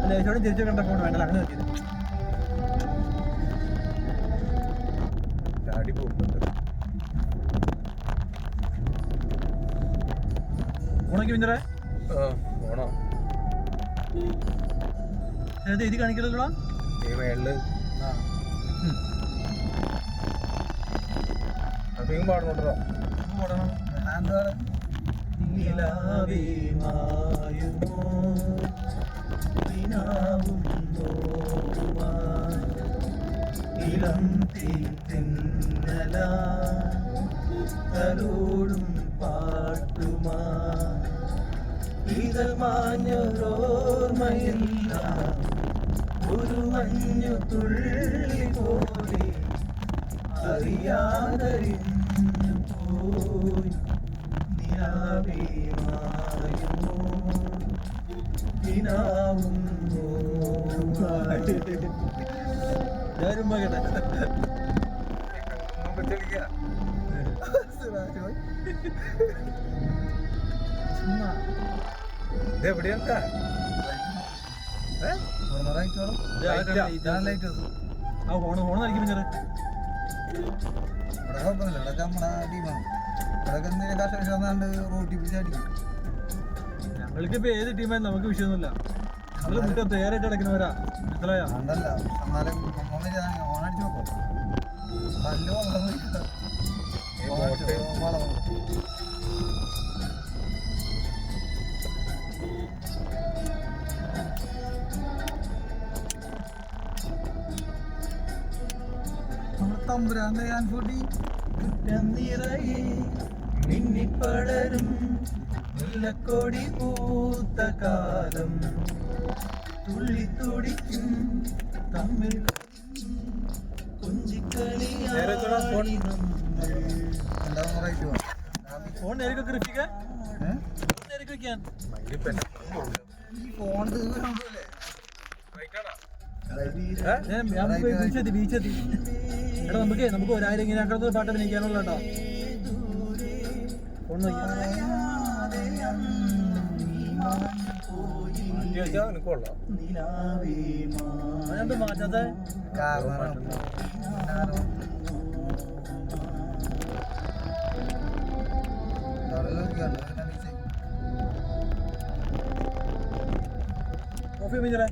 ലേശോടും തിരിച്ചു കണ്ട ഫോൺ വേണ്ടല്ലോ, അങ്ങനെ നോക്കിയത് ചാടി പോകുന്നുണ്ട്. ഓണക്ക് പിഞ്ചറേ ഓണോ ഇത് കാണിക്കലല്ലോ ഈ മേളില് അപ്പയും പാടണോട്ടോ. ഓടണം. ഇളം തീർന്നലോടും പാട്ടുമാ ഇതൾ മാഞ്ഞോർമ്മയില്ല ഒരു മഞ്ഞു തുള്ളി പോലെ അറിയാതറിഞ്ഞു പോയി നിലാവേ മായുമോ ദിനാവും ഇതെവിടെയാ? ആ ഫോണ് കളിക്കും പിഞ്ചറേ. ഞങ്ങൾക്കിപ്പോ ഏത് ടീമായാലും നമുക്ക് വിഷയമൊന്നുമില്ല. നമ്മള് മുട്ട തയ്യാറായിട്ട് കിടക്കുന്നവരാ, മനസ്സിലായോ? മിന്നിപ്പടരും മുല്ലക്കൊടി പൂത്ത കാലം തുള്ളിത്തുടിക്കും തമ്മിൽ കൊഞ്ചിക്കളിയാടി ഫോൺ നേരെ വെക്കാൻ നേരെ വെക്കാൻ ബീച്ചെത്തി. എടാ നമുക്ക് ഒരായിരം ഇങ്ങനെ അങ്ങനത്തെ പാട്ട് അഭിനയിക്കാനുള്ള കേട്ടോ. ഫോൺ അതെന്ത് മാറ്റാത്തെ? കോഫി മിഞ്ചറേ